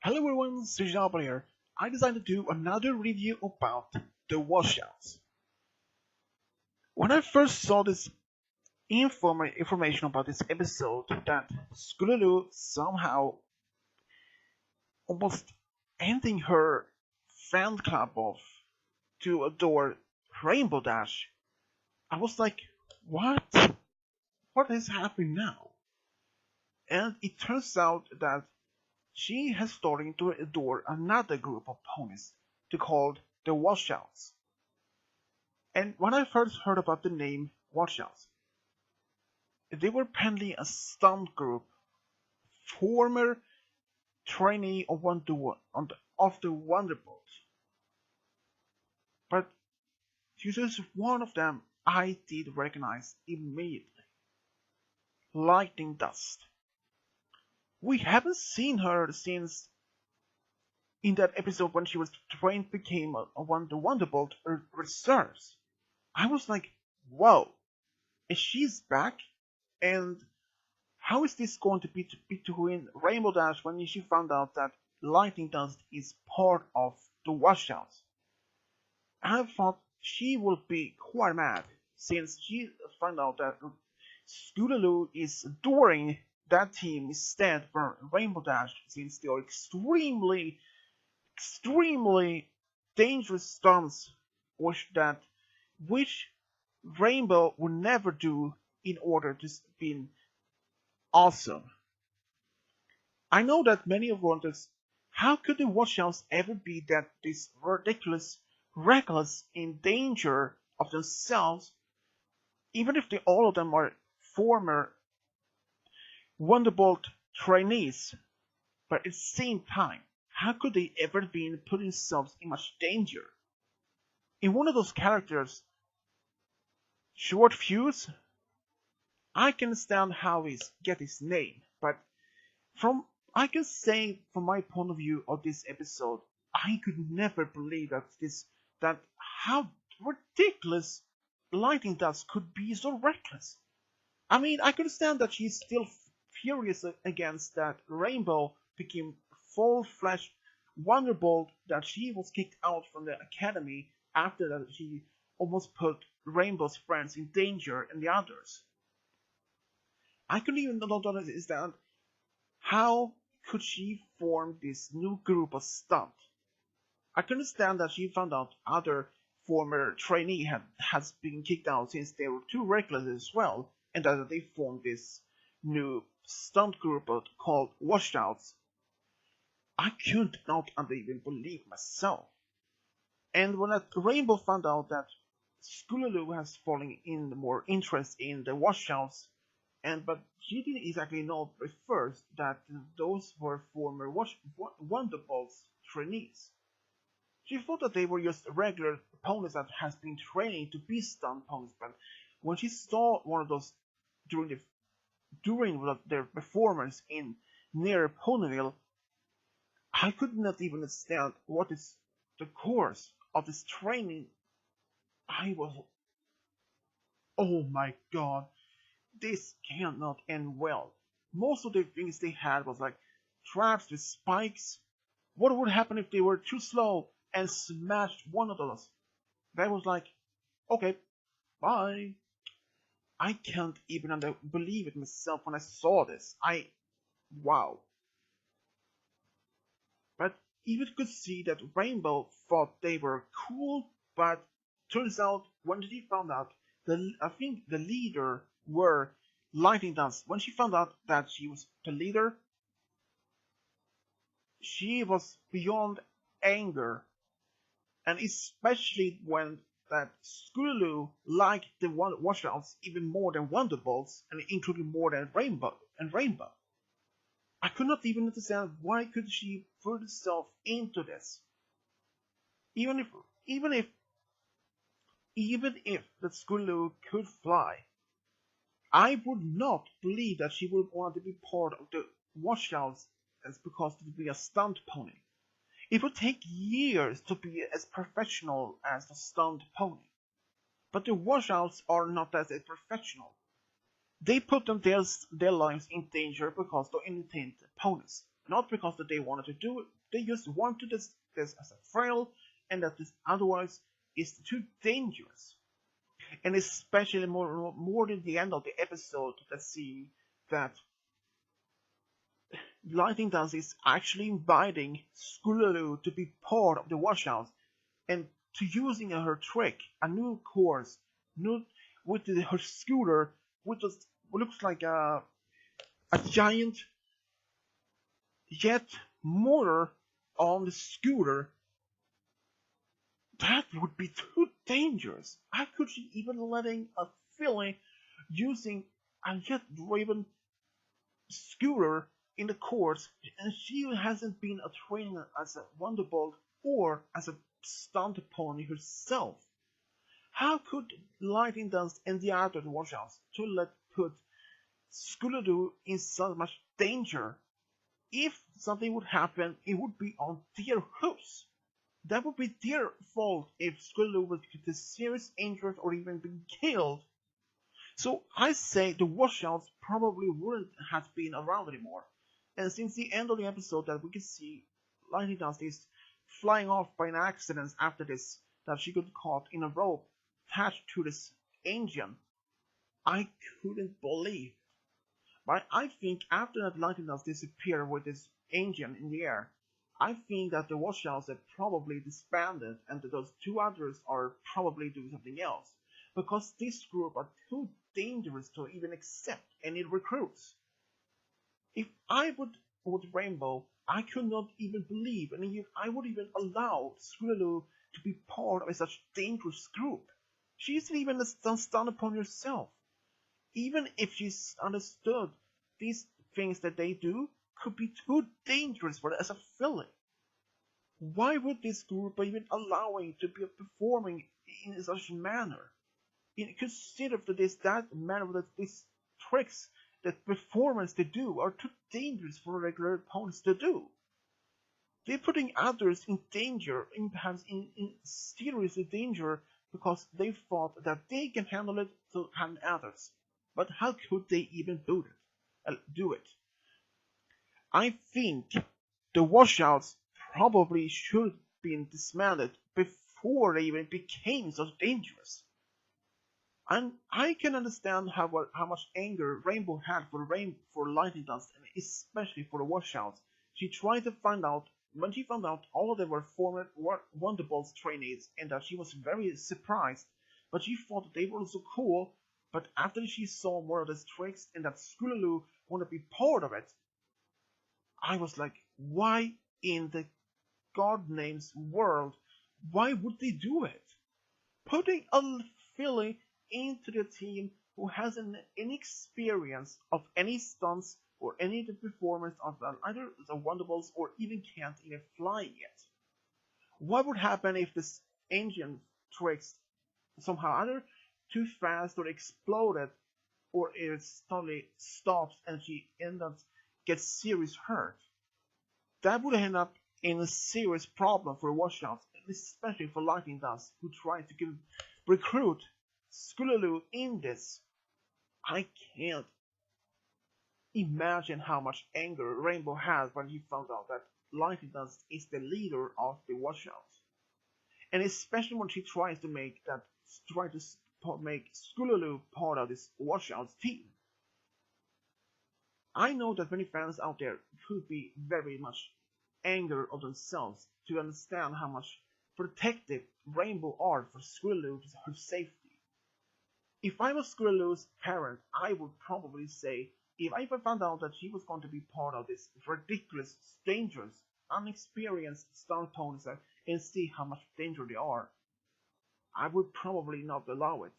Hello everyone, Srijal here. I decided to do another review about the Washouts. When I first saw this information about this episode, that Skululu somehow almost ending her fan club off to adore Rainbow Dash, I was like, what? What is happening now? And it turns out that she has started to adore another group of ponies to called the Washouts. And when I first heard about the name Washouts, they were apparently a stunt group, former trainee of of the Wonderbolt. But just one of them I did recognize immediately. Lightning Dust. We haven't seen her since in that episode when she was trained became the Wonderbolt reserves. I was like, whoa, and she's back? And how is this going to be between Rainbow Dash when she found out that Lightning Dust is part of the Washouts? I thought she would be quite mad since she found out that Scootaloo is adoring that team instead for Rainbow Dash since they are extremely dangerous stunts which Rainbow would never do in order to be awesome. I know that many of wonders how could the Washouts ever be that this ridiculous, reckless, in danger of themselves, even if all of them are former Wonderbolt trainees, but at the same time, how could they ever be put themselves in much danger? In one of those characters, Short Fuse, I can understand how he get his name, but from I can say from my point of view of this episode, I could never believe that how ridiculous Lightning Dust could be so reckless. I mean, I could understand that she's still furious against that Rainbow became full-fledged Wonderbolt, that she was kicked out from the academy after that she almost put Rainbow's friends in danger and the others. I couldn't even not understand how could she form this new group of stunt. I can understand that she found out other former trainee has been kicked out since they were too reckless as well, and that they formed this new stunt group called Washouts. I could not even believe myself. And when Rainbow found out that Scootaloo has fallen in more interest in the Washouts, but she didn't exactly know at first that those were former Wonderbolts trainees. She thought that they were just regular opponents that has been training to be stunt opponents, but when she saw one of those during their performance in near Ponyville, I could not even understand what is the course of this training. I was, oh my god, this cannot end well. Most of the things they had was like traps with spikes. What would happen if they were too slow and smashed one of those? That was like, okay, bye. I can't even believe it myself when I saw this. Wow. But even could see that Rainbow thought they were cool, but turns out when she found out, I think the leader were Lightning Dance. When she found out that she was the leader, she was beyond anger, and especially when that Scootaloo liked the Washouts even more than Wonderbolts, and including more than Rainbow. I could not even understand why could she put herself into this. Even if even if even if the Scootaloo could fly, I would not believe that she would want to be part of the Washouts as because it would be a stunt pony. It would take years to be as professional as the stunt pony. But the Washouts are not as professional. They put their lives in danger because they're innocent opponents. not because that they wanted to do it. They just want to do this as a thrill, and that this otherwise is too dangerous. And especially more than the end of the episode, that scene that Lightning Dance is actually inviting Scootaloo to be part of the Washouts and to using her trick, a new course, new with her scooter, which looks like a giant jet motor on the scooter. That would be too dangerous. How could she even letting a filly using a jet-driven scooter in the course, and she hasn't been a trainer as a Wonderbolt or as a stunt pony herself? How could Lightning Dance and the other Washouts to let put Scootaloo in so much danger? If something would happen, it would be on their hoofs. That would be their fault if Scootaloo would get serious injured or even be killed. So I say the Washouts probably wouldn't have been around anymore. And since the end of the episode that we can see Lightning Dance is flying off by an accident after this, that she got caught in a rope attached to this engine, I couldn't believe. But I think after that Lightning Dance disappeared with this engine in the air, I think that the Washouts have probably disbanded and that those two others are probably doing something else. Because this group are too dangerous to even accept any recruits. If I would with Rainbow, I could not even believe, and if I would even allow Scootaloo to be part of such dangerous group. She isn't even stunned upon herself. Even if she's understood these things that they do could be too dangerous for her as a filly. Why would this group even allowing to be performing in such a manner? Consider that manner that these tricks, that performance they do are too dangerous for regular opponents to do. They're putting others in danger, perhaps in serious danger, because they thought that they can handle it to handle others. But how could they even do it? I think the Washouts probably should have been disbanded before they even became so dangerous. And I can understand how much anger Rainbow had for Lightning Dance, and especially for the Washouts. She tried to find out, when she found out all of them were former Wonderbolt's trainees, and that she was very surprised. But she thought that they were so cool. But after she saw more of these tricks and that Scootaloo wanted to be part of it, I was like, why in the God name's world? Why would they do it? Putting a filly into the team who hasn't any experience of any stunts or any of the performance of either the Wonderbolts or even can't even fly yet. What would happen if this engine tricks somehow either too fast or exploded, or it suddenly stops and she ends up gets serious hurt? That would end up in a serious problem for Washouts, especially for Lightning Dance, who tried to recruit Scootaloo in this. I can't imagine how much anger Rainbow has when he found out that Lightning Dance is the leader of the Washouts, and especially when she tries to make Scootaloo part of this Washouts team. I know that many fans out there could be very much angry of themselves to understand how much protective Rainbow are for Scootaloo's her safety. If I was Scootaloo's parent, I would probably say, if I found out that she was going to be part of this ridiculous, dangerous, unexperienced stunt ponies and see how much danger they are, I would probably not allow it.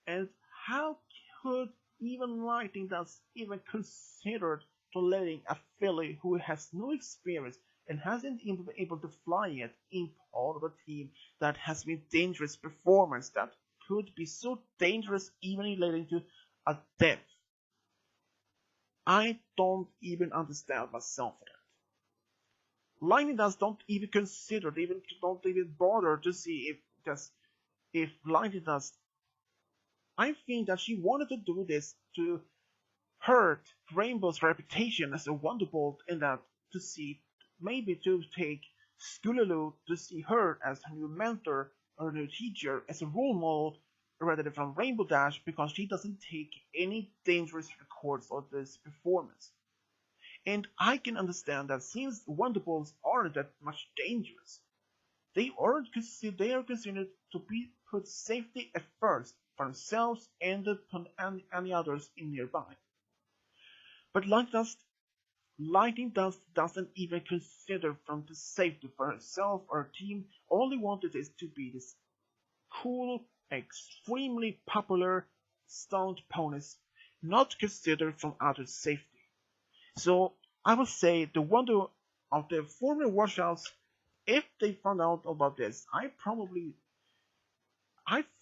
And how could even Lightning Dance even consider to letting a filly who has no experience and hasn't even been able to fly yet in part of a team that has been dangerous performance that could be so dangerous even leading to a death? I don't even understand myself for that. Lightning Dance don't even consider, don't even bother to see if Lightning Dance. I think that she wanted to do this to hurt Rainbow's reputation as a wonderbolt in that to see maybe to take Skululu to see her as her new mentor or new teacher as a role model rather than from Rainbow Dash because she doesn't take any dangerous records of this performance. And I can understand that since Wonderbolts aren't that much dangerous, they are considered to be put safety at first for themselves and any others in nearby. But Lightning Dust doesn't even consider from the safety for herself or her team. All they wanted is to be this cool, extremely popular stunt ponies, not considered from other safety. So I would say the wonder of the former Washouts, if they found out about this, I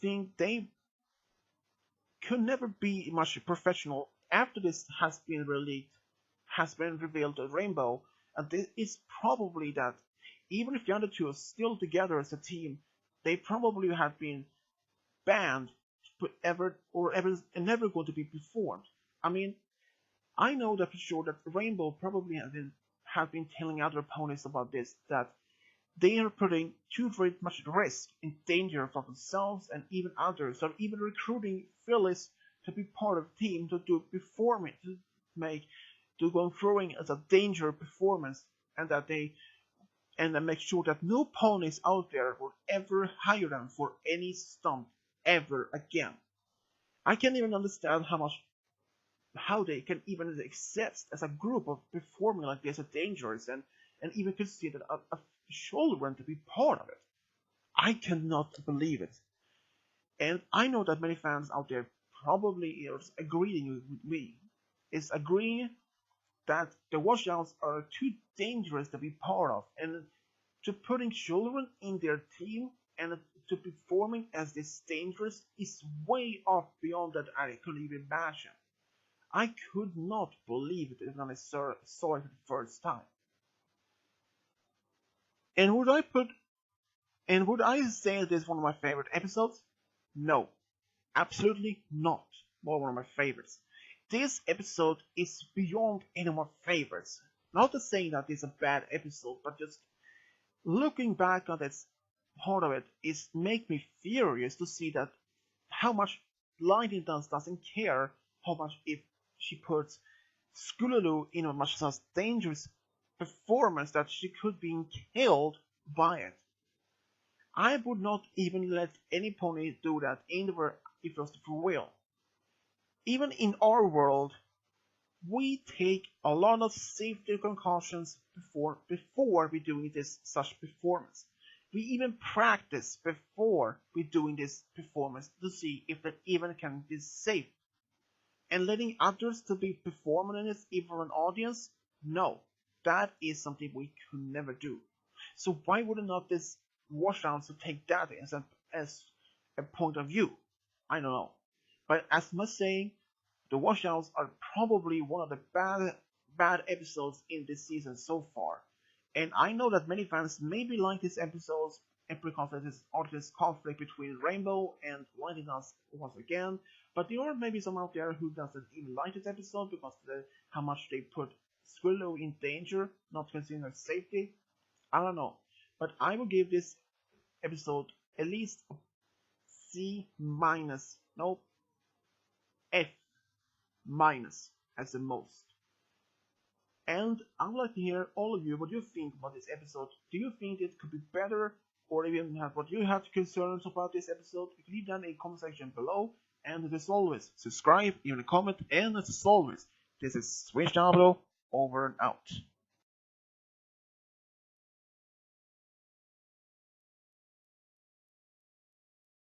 think they could never be much professional after this has been revealed to Rainbow, and this is probably that even if the other two are still together as a team, they probably have been banned and never going to be performed. I mean, I know that for sure that Rainbow probably have been telling other opponents about this, that they are putting too very much risk and danger for themselves and even others, or even recruiting Phyllis to be part of the team to do performing to go throwing as a danger performance, and then make sure that no ponies out there will ever hire them for any stunt ever again. I can't even understand how they can even exist as a group of performing like this are dangerous and even consider a children to be part of it. I cannot believe it. And I know that many fans out there probably is agreeing with me, is agreeing that the washouts are too dangerous to be part of, and to putting children in their team and to performing as this dangerous is way off beyond that I could even imagine. I could not believe it when I saw it for the first time. And would I say this is one of my favorite episodes? No, absolutely not. One of my favorites. This episode is beyond any of my favorites. Not to say that it's a bad episode, but just looking back on this part of it is make me furious to see that how much Lightning Dance doesn't care how much if she puts Skululu in a much less dangerous performance that she could be killed by it. I would not even let any pony do that if it was for real. Even in our world, we take a lot of safety precautions before we doing this such performance. We even practice before we doing this performance to see if that even can be safe. And letting others to be performing in this even for an audience, no, that is something we could never do. So why would not this washouts to take that as a point of view? I don't know. But as much saying, the washouts are probably one of the bad episodes in this season so far. And I know that many fans maybe like these episodes and because there is all this conflict between Rainbow and Lightning Dance once again. But there are maybe some out there who doesn't even like this episode because of how much they put Squirrel in danger, not considering her safety. I don't know. But I will give this episode at least C minus, no, F minus as the most. And I would like to hear all of you what you think about this episode. Do you think it could be better, or even what you have concerns about this episode? You can leave that in the comment section below. And as always, subscribe, even a comment, and as always, this is Switch Diablo, over and out.